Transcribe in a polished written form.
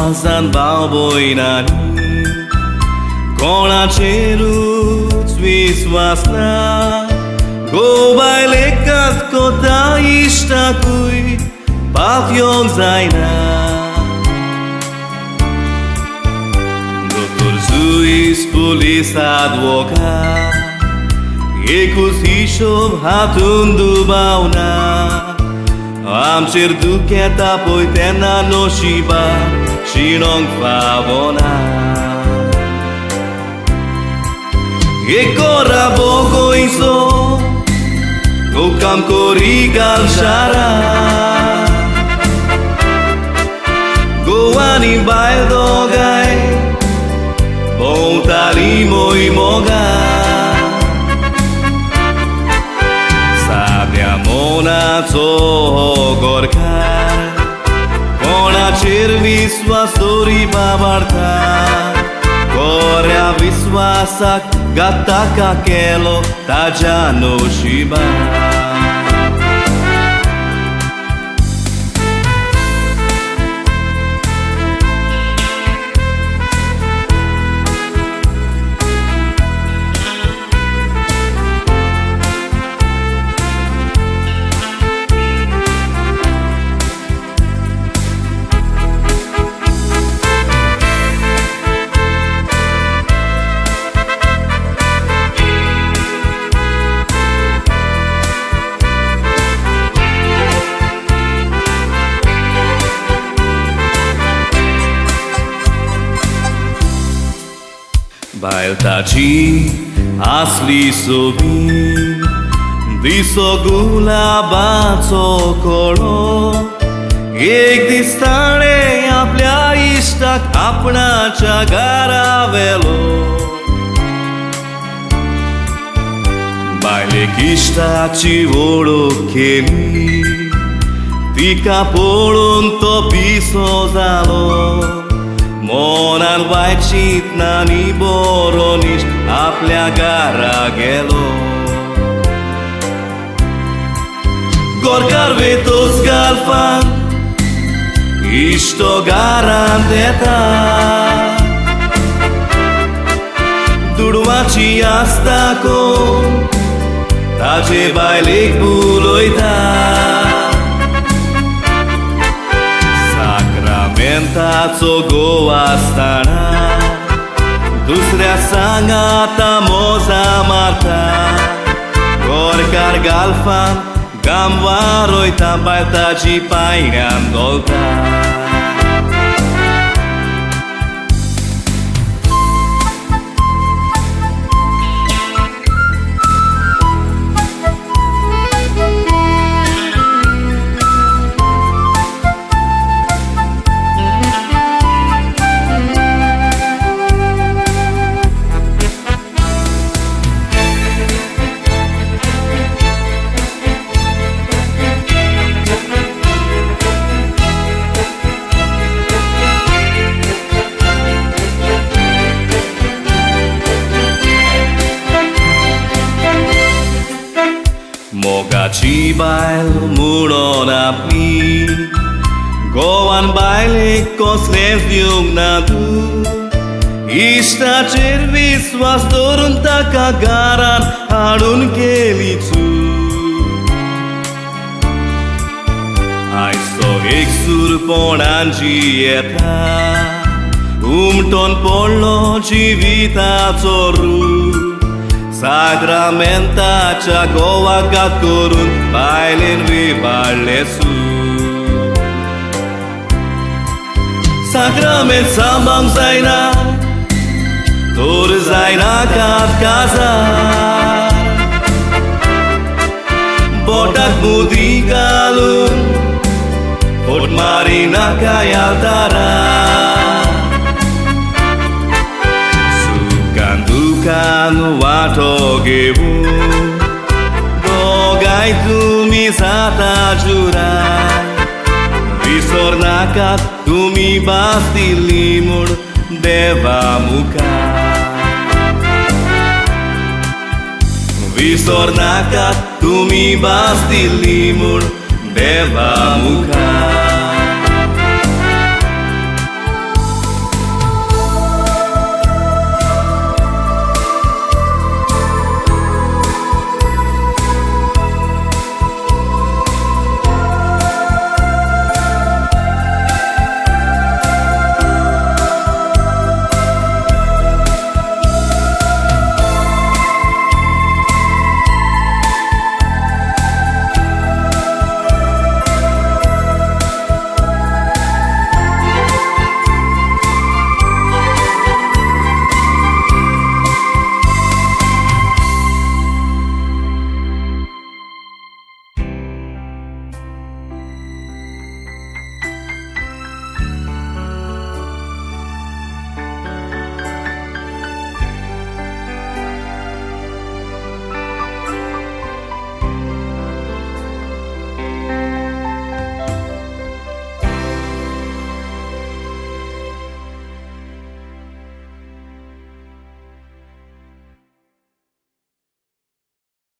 आवाजान भावभयनानी कोणाचेरूच विश्वास ना गो बायल एकाच कोता इश्टाकूय पाप येवंक जायना दोतोर जुईस पुलीस advocat एकूच हिशोब हातून दुबावना आमचेर दूख येता पळय तेन्ना नशिबान शिणोंक फावना Ekora bogoizo Gokam kori galshara Goani bail dogai Bontali moi moga Sabia mona co gorkar Konacher viswas dori babartar Korea viswasak Gataka kelo taja no shiba बायल ताची आसली सोबीत दिसो गुलाबाचो कळो एक दीस ताणें आपल्या इश्टाक आपणाच्या घरा व्हेलो बायलेक इश्टाची वळख केली तिका पळोवन तो पिसो जालो मोनान वायट चिंतना आनी बरो नीश आपल्या घरा गेलो गोरकार वेतोच गालफान इश्टो घरांत येता दुडवाची आसता कोण ताचे बायलेक उलयता Sakramentáचो घोव आसतना दुसऱ्या सांगाता मोजा मारता गोरकार गालफान गाम वारोयता बायल ताची पायण्यान दोलता मोगाची बायल म्हणून आपली गोवान बायलेक कसलेंच दिवंक ना तूं इश्टाचेर विश्वास दवरून ताका घरान हाडून केली चूक आयज तो एकसूरपणान जियेता उमटोन पडलो जिविताचो रूप Sakramentáच्या घोवाकात करून बायलेन विबाडले सूख Sakrament सांबांक जायना तोर जायना कात काजार बोटाक मुदी घालून फोट मारी नाका यालतारा दुखान वाटो घेवून दोगांय तुमी जाता जुराय विसर नाकात तुमी भास दिल्ली म्हूण देवा मुखार विसर नाकात तुमी भास दिल्ली म्हूण देवा मुखार